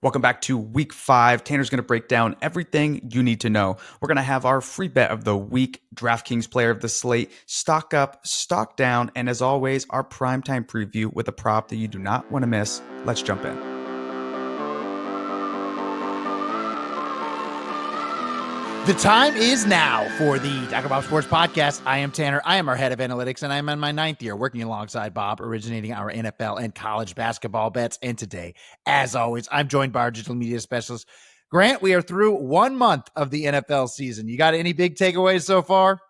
Welcome back to week 5. Tanner's going to break down everything you need to know. We're going to have our free bet of the week, DraftKings player of the slate, stock up, stock down, and as always, our primetime preview with a prop that you do not want to miss. Let's jump in. The time is now for the Talk About Sports podcast. I am Tanner. I am our head of analytics, and I'm in my 9th year working alongside Bob, originating our NFL and college basketball bets. And today, as always, I'm joined by our digital media specialist, Grant. We are through 1 month of the NFL season. You got any big takeaways so far?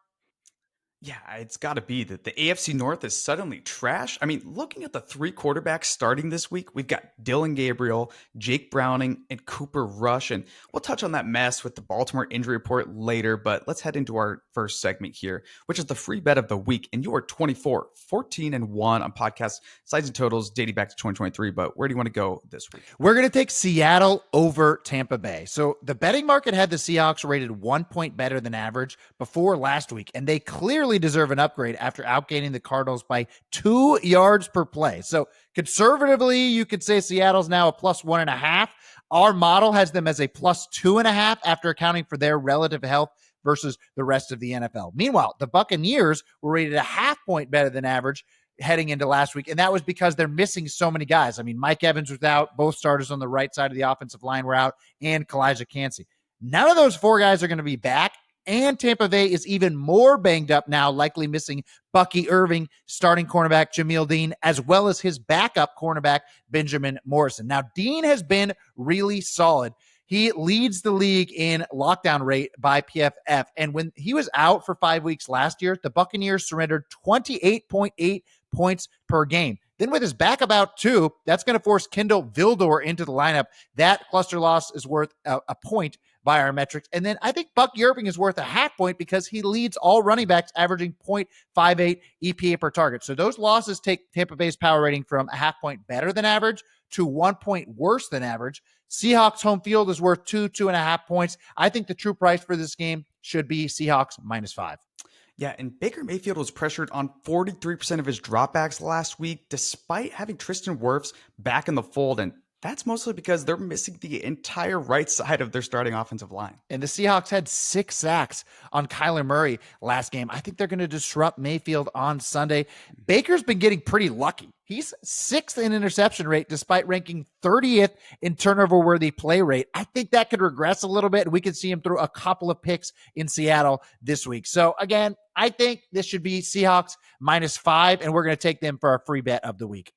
Yeah, it's got to be that the AFC North is suddenly trash. I mean, looking at the 3 quarterbacks starting this week, we've got Dylan Gabriel, Jake Browning, and Cooper Rush. And we'll touch on that mess with the Baltimore injury report later, but let's head into our first segment here, which is the free bet of the week. And you are 24, 14, and 1 on podcast sides and totals dating back to 2023. But where do you want to go this week? We're going to take Seattle over Tampa Bay. So the betting market had the Seahawks rated 1 point better than average before last week, and they clearly deserve an upgrade after outgaining the Cardinals by 2 yards per play. So conservatively, you could say Seattle's now a +1.5. Our model has them as a +2.5 after accounting for their relative health versus the rest of the NFL. Meanwhile, the Buccaneers were rated a 0.5 point better than average heading into last week, and that was because they're missing so many guys. I mean, Mike Evans was out, both starters on the right side of the offensive line were out, and Kalijah Kancey. None of those 4 guys are going to be back, and Tampa Bay is even more banged up now, likely missing Bucky Irving, starting cornerback Jamil Dean, as well as his backup cornerback Benjamin Morrison. Now, Dean has been really solid. He leads the league in lockdown rate by PFF, and when he was out for 5 weeks last year, the Buccaneers surrendered 28.8 points per game. Then with his backup out too, that's going to force Kendall Vildor into the lineup. That cluster loss is worth a point by our metrics. And then I think Bucky Irving is worth a 0.5 point because he leads all running backs, averaging 0.58 EPA per target. So those losses take Tampa Bay's power rating from a 0.5 point better than average to 1 point worse than average. Seahawks home field is worth 2.5 points. I think the true price for this game should be Seahawks -5. Yeah, and Baker Mayfield was pressured on 43% of his dropbacks last week, despite having Tristan Wirfs back in the fold. And that's mostly because they're missing the entire right side of their starting offensive line. And the Seahawks had 6 sacks on Kyler Murray last game. I think they're going to disrupt Mayfield on Sunday. Baker's been getting pretty lucky. He's 6th in interception rate, despite ranking 30th in turnover-worthy play rate. I think that could regress a little bit, and we could see him throw a couple of picks in Seattle this week. So, again, I think this should be Seahawks -5, and we're going to take them for our free bet of the week.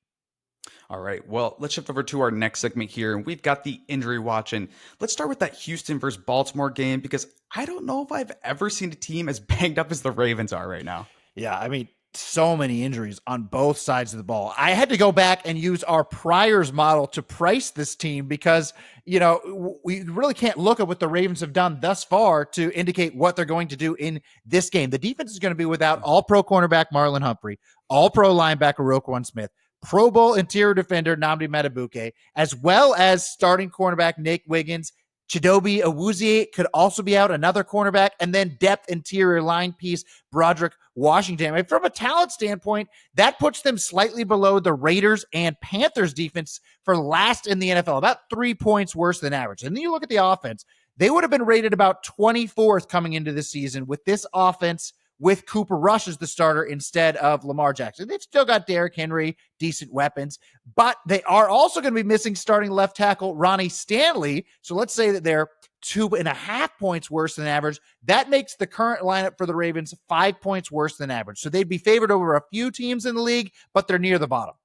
All right, well, let's shift over to our next segment here, and we've got the injury watch. And let's start with that Houston versus Baltimore game, because I don't know if I've ever seen a team as banged up as the Ravens are right now. Yeah, I mean, so many injuries on both sides of the ball. I had to go back and use our priors model to price this team because, you know, we really can't look at what the Ravens have done thus far to indicate what they're going to do in this game. The defense is going to be without all-pro cornerback Marlon Humphrey, all-pro linebacker Roquan Smith, Pro Bowl interior defender Nnamdi Madubuike, as well as starting cornerback Nate Wiggins. Chidobe Awuzie could also be out, another cornerback, and then depth interior line piece Broderick Washington. I mean, from a talent standpoint, that puts them slightly below the Raiders and Panthers defense for last in the NFL, about 3 points worse than average. And then you look at the offense, they would have been rated about 24th coming into the season with this offense with Cooper Rush as the starter instead of Lamar Jackson. They've still got Derrick Henry, decent weapons, but they are also going to be missing starting left tackle Ronnie Stanley. So let's say that they're 2.5 points worse than average. That makes the current lineup for the Ravens 5 points worse than average. So they'd be favored over a few teams in the league, but they're near the bottom.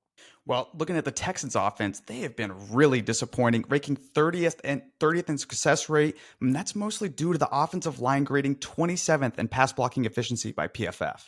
Well, looking at the Texans offense, they have been really disappointing, ranking 30th in success rate. And that's mostly due to the offensive line grading 27th in pass blocking efficiency by PFF.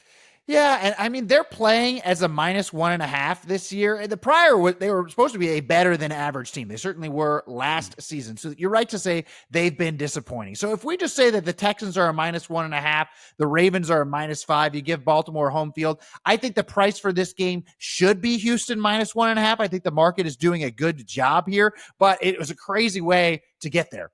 Yeah, and I mean, they're playing as a -1.5 this year. And the prior, they were supposed to be a better than average team. They certainly were last season. So you're right to say they've been disappointing. So if we just say that the Texans are a -1.5, the Ravens are a -5, you give Baltimore home field, I think the price for this game should be Houston -1.5. I think the market is doing a good job here, but it was a crazy way to get there.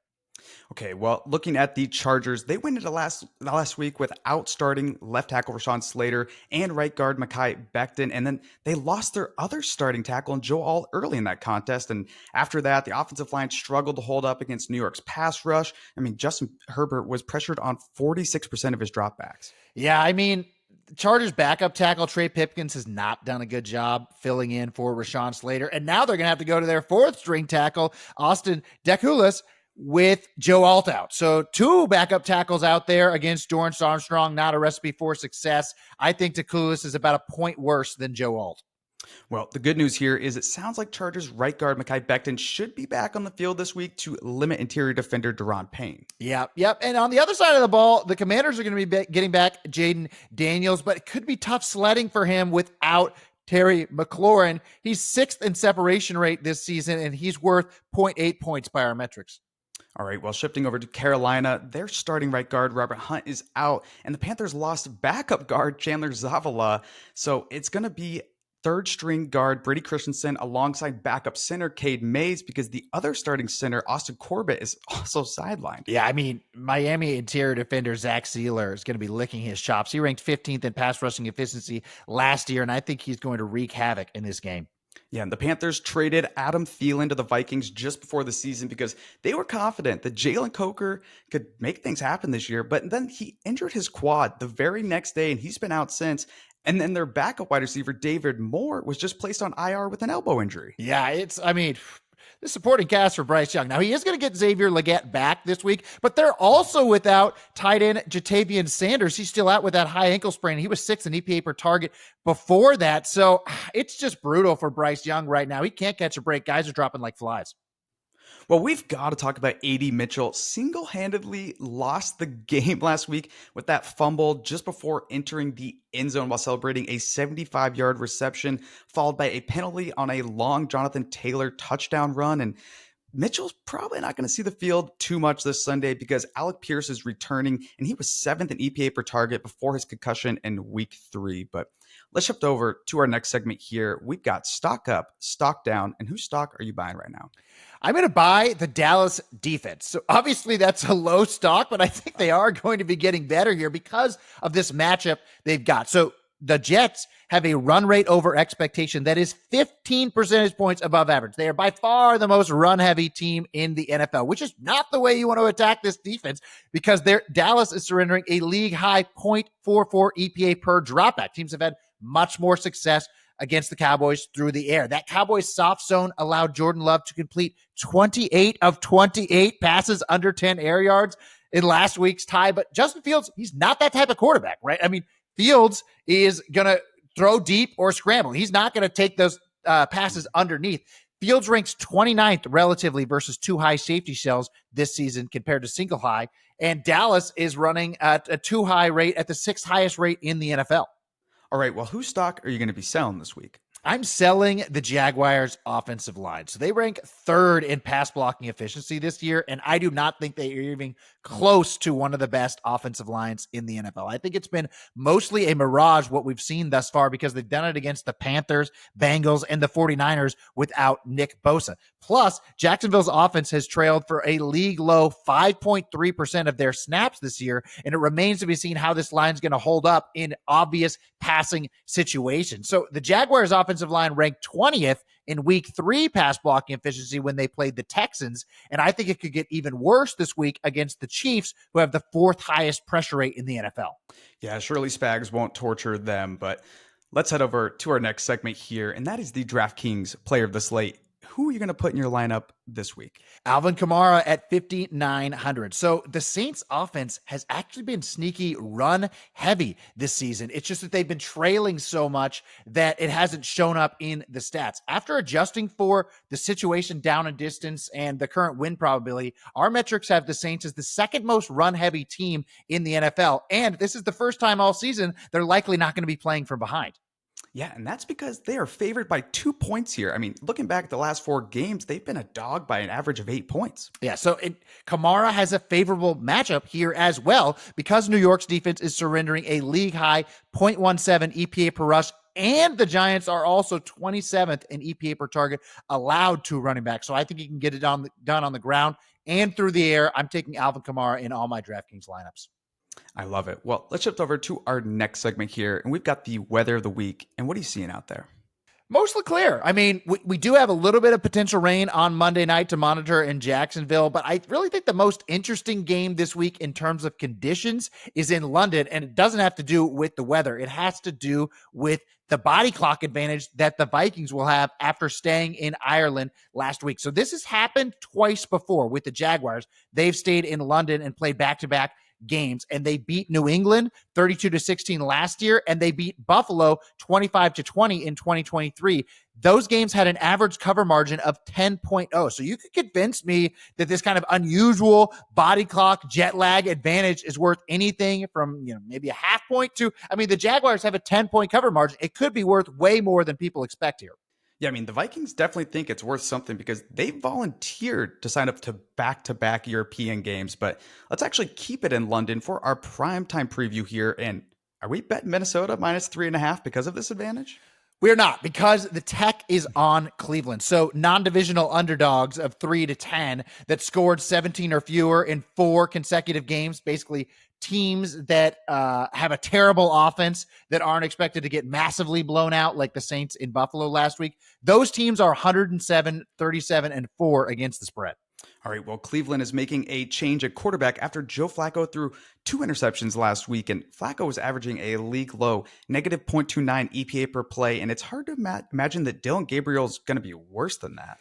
Okay, well, looking at the Chargers, they went into last week without starting left tackle Rashawn Slater and right guard Mekhi Becton, and then they lost their other starting tackle in Joe Alt early in that contest. And after that, the offensive line struggled to hold up against New York's pass rush. I mean, Justin Herbert was pressured on 46% of his dropbacks. Yeah, I mean, Chargers backup tackle Trey Pipkins has not done a good job filling in for Rashawn Slater. And now they're going to have to go to their fourth string tackle, Austin Dekulis, with Joe Alt out. So two backup tackles out there against Dorrance Armstrong, not a recipe for success. I think Dekulis is about a point worse than Joe Alt. Well, the good news here is it sounds like Chargers right guard Mekhi Becton should be back on the field this week to limit interior defender Deron Payne. Yep. And on the other side of the ball, the Commanders are going to be getting back Jaden Daniels, but it could be tough sledding for him without Terry McLaurin. He's sixth in separation rate this season, and he's worth 0.8 points by our metrics. All right, well, shifting over to Carolina, their starting right guard, Robert Hunt, is out, and the Panthers lost backup guard Chandler Zavala. So it's going to be third string guard Brady Christensen alongside backup center Cade Mays because the other starting center, Austin Corbett, is also sidelined. Yeah, I mean, Miami interior defender Zach Sealer is going to be licking his chops. He ranked 15th in pass rushing efficiency last year, and I think he's going to wreak havoc in this game. Yeah, and the Panthers traded Adam Thielen to the Vikings just before the season because they were confident that Jalen Coker could make things happen this year, but then he injured his quad the very next day, and he's been out since. And then their backup wide receiver, David Moore, was just placed on IR with an elbow injury. Yeah, the supporting cast for Bryce Young. Now, he is going to get Xavier Legette back this week, but they're also without tight end Jatavian Sanders. He's still out with that high ankle sprain. He was sixth in EPA per target before that. So it's just brutal for Bryce Young right now. He can't catch a break. Guys are dropping like flies. Well, we've got to talk about A.D. Mitchell. Single-handedly lost the game last week with that fumble just before entering the end zone while celebrating a 75-yard reception, followed by a penalty on a long Jonathan Taylor touchdown run. And Mitchell's probably not going to see the field too much this Sunday because Alec Pierce is returning, and he was seventh in EPA per target before his concussion in week 3. But let's shift over to our next segment here. We've got stock up, stock down, and whose stock are you buying right now? I'm going to buy the Dallas defense. So obviously that's a low stock, but I think they are going to be getting better here because of this matchup they've got. So the Jets have a run rate over expectation that is 15 percentage points above average. They are by far the most run-heavy team in the NFL, which is not the way you want to attack this defense because Dallas is surrendering a league-high 0.44 EPA per dropback. Teams have had much more success against the Cowboys through the air. That Cowboys soft zone allowed Jordan Love to complete 28 of 28 passes under 10 air yards in last week's tie. But Justin Fields, he's not that type of quarterback, right? I mean, Fields is going to throw deep or scramble. He's not going to take those passes underneath. Fields ranks 29th relatively versus two high safety shells this season compared to single high. And Dallas is running at a two high rate at the sixth highest rate in the NFL. All right, well, whose stock are you going to be selling this week? I'm selling the Jaguars offensive line. So they rank third in pass blocking efficiency this year, and I do not think they are even close to one of the best offensive lines in the NFL. I think it's been mostly a mirage what we've seen thus far because they've done it against the Panthers, Bengals, and the 49ers without Nick Bosa. Plus, Jacksonville's offense has trailed for a league-low 5.3% of their snaps this year, and it remains to be seen how this line is going to hold up in obvious passing situations. So the Jaguars offensive line ranked 20th in week 3 pass blocking efficiency when they played the Texans. And I think it could get even worse this week against the Chiefs, who have the 4th highest pressure rate in the NFL. Yeah, surely Spags won't torture them, but let's head over to our next segment here. And that is the DraftKings player of the slate. Who are you going to put in your lineup this week? Alvin Kamara at 5,900. So the Saints offense has actually been sneaky run heavy this season. It's just that they've been trailing so much that it hasn't shown up in the stats. After adjusting for the situation down and distance and the current win probability, our metrics have the Saints as the second most run heavy team in the NFL. And this is the first time all season they're likely not going to be playing from behind. Yeah, and that's because they are favored by 2 points here. I mean, looking back at the last 4 games, they've been a dog by an average of 8 points. Yeah, so Kamara has a favorable matchup here as well because New York's defense is surrendering a league-high 0.17 EPA per rush and the Giants are also 27th in EPA per target allowed to running back. So I think he can get it done on the ground and through the air. I'm taking Alvin Kamara in all my DraftKings lineups. I love it. Well, let's shift over to our next segment here, and we've got the weather of the week. And what are you seeing out there? Mostly clear. I mean, we do have a little bit of potential rain on Monday night to monitor in Jacksonville, but I really think the most interesting game this week in terms of conditions is in London, and it doesn't have to do with the weather. It has to do with the body clock advantage that the Vikings will have after staying in Ireland last week. So this has happened twice before with the Jaguars. They've stayed in London and played back-to-back games, and they beat New England 32-16 last year, and they beat Buffalo 25-20 in 2023. Those games had an average cover margin of 10.0. So you could convince me that this kind of unusual body clock jet lag advantage is worth anything from, maybe a half point to, the Jaguars have a 10-point cover margin. It could be worth way more than people expect here. Yeah, the Vikings definitely think it's worth something because they volunteered to sign up to back-to-back European games. But let's actually keep it in London for our primetime preview here. And are we betting Minnesota minus 3.5 because of this advantage? We're not, because the tech is on Cleveland. So non-divisional underdogs of 3-10 that scored 17 or fewer in 4 consecutive games, basically teams that have a terrible offense that aren't expected to get massively blown out like the Saints in Buffalo last week. Those teams are 107, 37, and 4 against the spread. All right, well, Cleveland is making a change at quarterback after Joe Flacco threw 2 interceptions last week, and Flacco was averaging a league-low negative 0.29 EPA per play, and it's hard to imagine that Dillon Gabriel is going to be worse than that.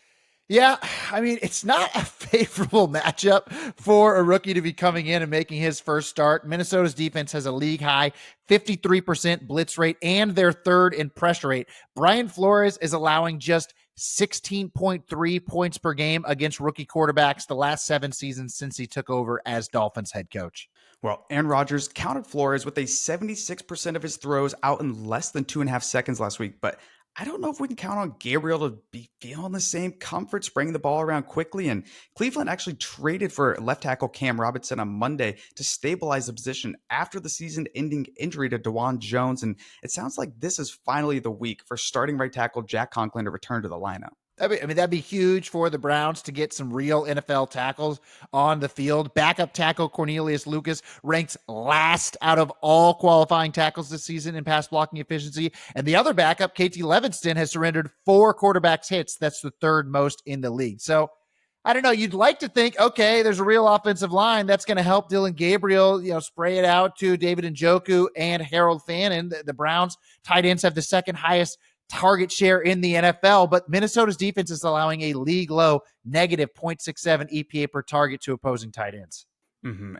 Yeah, it's not a favorable matchup for a rookie to be coming in and making his first start. Minnesota's defense has a league-high 53% blitz rate, and they're third in pressure rate. Brian Flores is allowing just 16.3 points per game against rookie quarterbacks the last 7 seasons since he took over as Dolphins head coach. Well, Aaron Rodgers counted Flores with a 76% of his throws out in less than 2.5 seconds last week, but I don't know if we can count on Gabriel to be feeling the same comfort spraying the ball around quickly. And Cleveland actually traded for left tackle Cam Robinson on Monday to stabilize the position after the season-ending injury to DeJuan Jones. And it sounds like this is finally the week for starting right tackle Jack Conklin to return to the lineup. That'd be huge for the Browns to get some real NFL tackles on the field. Backup tackle Cornelius Lucas ranks last out of all qualifying tackles this season in pass blocking efficiency. And the other backup, KT Levinston, has surrendered 4 quarterbacks hits. That's the 3rd most in the league. So I don't know. You'd like to think, okay, there's a real offensive line that's going to help Dillon Gabriel, spray it out to David Njoku and Harold Fannin. The Browns tight ends have the 2nd highest target share in the NFL, but Minnesota's defense is allowing a league low negative 0.67 EPA per target to opposing tight ends.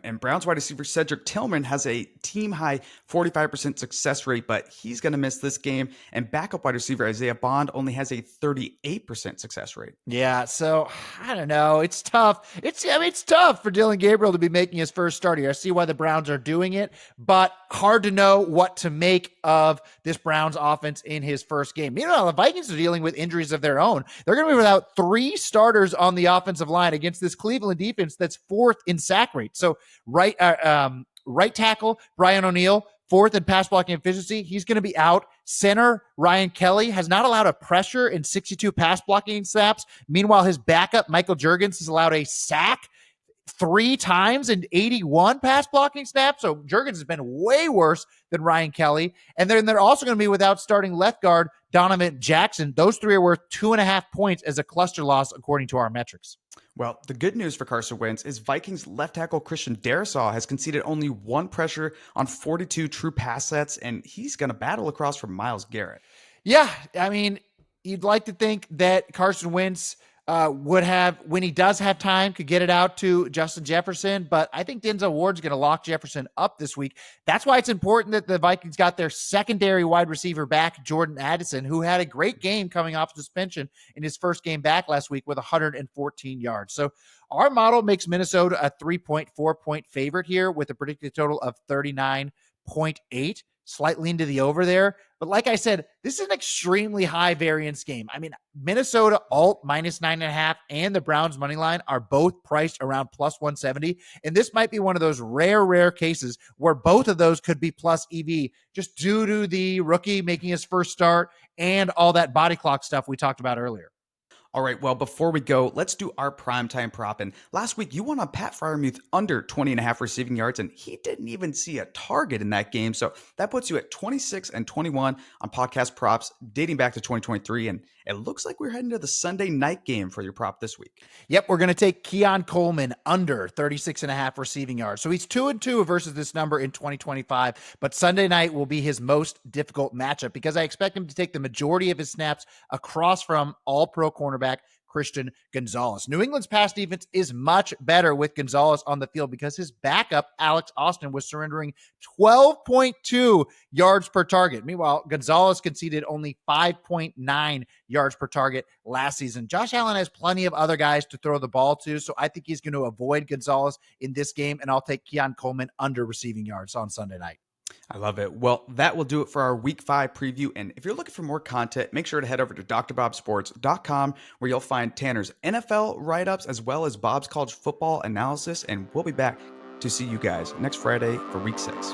And Browns wide receiver Cedric Tillman has a team high 45% success rate, but he's going to miss this game. And backup wide receiver Isaiah Bond only has a 38% success rate. Yeah, so I don't know. It's tough. It's tough for Dillon Gabriel to be making his first start here. I see why the Browns are doing it, but hard to know what to make of this Browns offense in his first game. Meanwhile, the Vikings are dealing with injuries of their own. They're going to be without 3 starters on the offensive line against this Cleveland defense that's 4th in sack rate. So right tackle Brian O'Neill, 4th in pass blocking efficiency. He's going to be out. Center Ryan Kelly has not allowed a pressure in 62 pass blocking snaps. Meanwhile, his backup Michael Juergens has allowed a sack 3 times in 81 pass blocking snaps. So Juergens has been way worse than Ryan Kelly. And then they're also going to be without starting left guard Donovan Jackson. Those 3 are worth 2.5 points as a cluster loss, according to our metrics. Well, the good news for Carson Wentz is Vikings left tackle Christian Darrisaw has conceded only 1 pressure on 42 true pass sets, and he's going to battle across from Myles Garrett. Yeah, you'd like to think that Carson Wentz would have, when he does have time, could get it out to Justin Jefferson, but I think Denzel Ward's going to lock Jefferson up this week. That's why it's important that the Vikings got their secondary wide receiver back, Jordan Addison, who had a great game coming off suspension in his first game back last week with 114 yards. So our model makes Minnesota a 3.4 point favorite here with a predicted total of 39.8. slight lean to the over there. But like I said, this is an extremely high variance game. I mean, Minnesota alt minus 9.5 and the Browns money line are both priced around plus 170. And this might be one of those rare cases where both of those could be plus EV just due to the rookie making his first start and all that body clock stuff we talked about earlier. All right, well, before we go, let's do our primetime prop. And last week, you won on Pat Freiermuth under 20.5 receiving yards, and he didn't even see a target in that game. So that puts you at 26 and 21 on podcast props dating back to 2023. And it looks like we're heading to the Sunday night game for your prop this week. Yep, we're going to take Keon Coleman under 36.5 receiving yards. So he's 2-2 versus this number in 2025, but Sunday night will be his most difficult matchup because I expect him to take the majority of his snaps across from all-pro cornerback Christian Gonzalez. New England's pass defense is much better with Gonzalez on the field because his backup, Alex Austin, was surrendering 12.2 yards per target. Meanwhile, Gonzalez conceded only 5.9 yards per target last season. Josh Allen has plenty of other guys to throw the ball to, so I think he's going to avoid Gonzalez in this game, and I'll take Keon Coleman under receiving yards on Sunday night. I love it. Well, that will do it for our Week 5 preview. And if you're looking for more content, make sure to head over to drbobsports.com, where you'll find Tanner's NFL write-ups as well as Bob's college football analysis. And we'll be back to see you guys next Friday for Week 6.